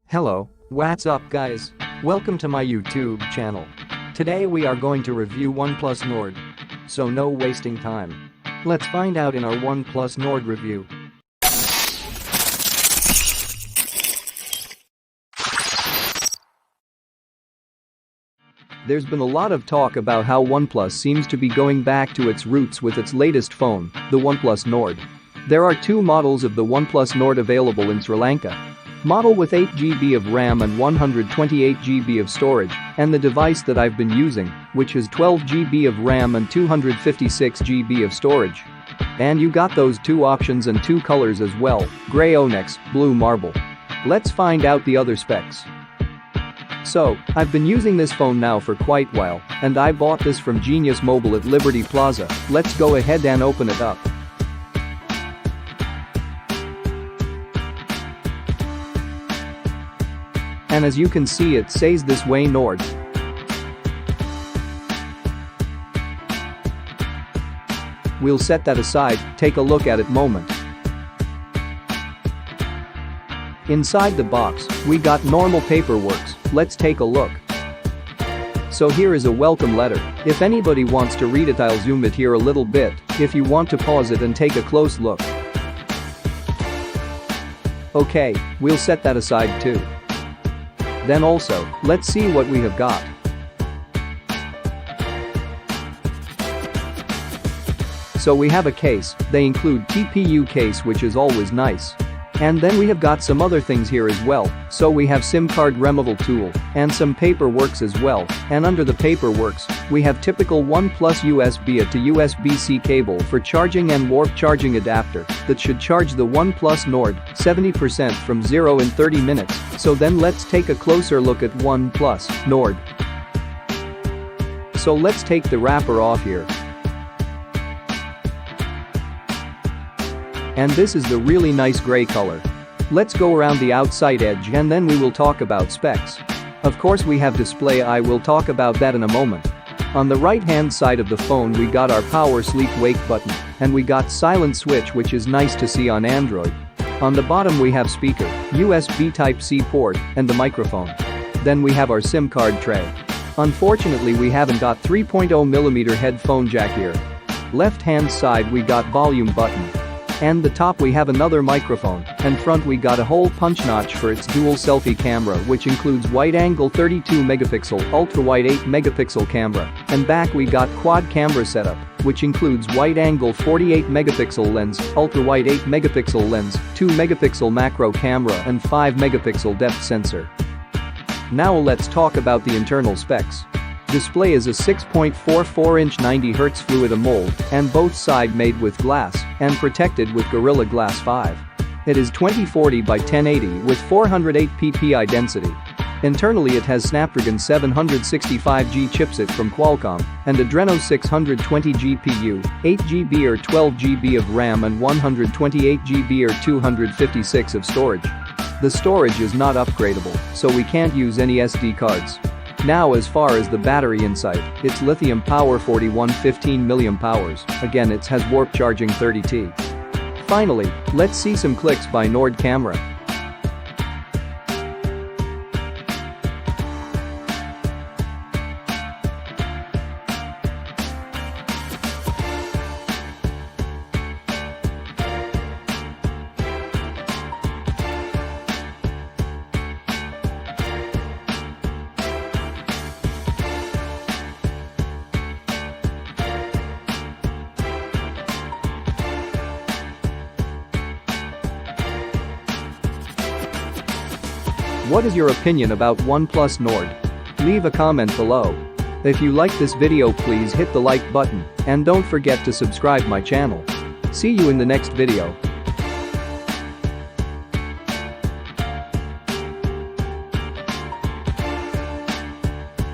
Hello, what's up guys? Welcome to my YouTube channel. Today we are going to review OnePlus Nord. So no wasting time. Let's find out in our OnePlus Nord review. There's been a lot of talk about how OnePlus seems to be going back to its roots with its latest phone, the OnePlus Nord. There are two models of the OnePlus Nord available in Sri Lanka. Model with 8 GB of RAM and 128 GB of storage, and the device that I've been using, which has 12 GB of RAM and 256 GB of storage. And you got those two options and two colors as well, Grey Onyx, Blue Marble. Let's find out the other specs. So, I've been using this phone now for quite a while, and I bought this from Genius Mobile at Liberty Plaza. Let's go ahead and open it up. And as you can see, it says this way Nord. We'll set that aside, take a look at it moment. Inside the box, we got normal paperwork. Let's take a look. So here is a welcome letter. If anybody wants to read it, I'll zoom it here a little bit, if you want to pause it and take a close look. Okay, we'll set that aside too. Then also, let's see what we have got. So we have a case, they include TPU case, which is always nice. And then we have got some other things here as well, so we have SIM card removal tool, and some paperworks as well, and under the paperworks, we have typical OnePlus USB to USB-C cable for charging and warp charging adapter that should charge the OnePlus Nord 70% from 0 in 30 minutes, so then let's take a closer look at OnePlus Nord. So let's take the wrapper off here. And this is the really nice gray color. Let's go around the outside edge and then we will talk about specs. Of course we have display, I will talk about that in a moment. On the right hand side of the phone we got our power sleep wake button, and we got silent switch, which is nice to see on Android. On the bottom we have speaker, USB Type-C port, and the microphone. Then we have our SIM card tray. Unfortunately we haven't got 3.0mm headphone jack here. Left hand side we got volume button. And the top we have another microphone, and front we got a hole punch notch for its dual selfie camera, which includes wide angle 32 megapixel, ultra wide 8 megapixel camera, and back we got quad camera setup, which includes wide angle 48 megapixel lens, ultra wide 8 megapixel lens, 2 megapixel macro camera and 5 megapixel depth sensor. Now let's talk about the internal specs. Display is a 6.44-inch 90Hz Fluid AMOLED, and both side made with glass and protected with Gorilla Glass 5. It is 2040 by 1080 with 408 ppi density. Internally it has Snapdragon 765G chipset from Qualcomm and Adreno 620 GPU, 8 GB or 12 GB of RAM and 128 GB or 256 of storage. The storage is not upgradable, so we can't use any SD cards. Now as far as the battery inside, it's lithium power 4115 mAh, again it has warp charging 30T. Finally, let's see some clicks by Nord camera. What is your opinion about OnePlus Nord? Leave a comment below. If you like this video, please hit the like button and don't forget to subscribe my channel. See you in the next video.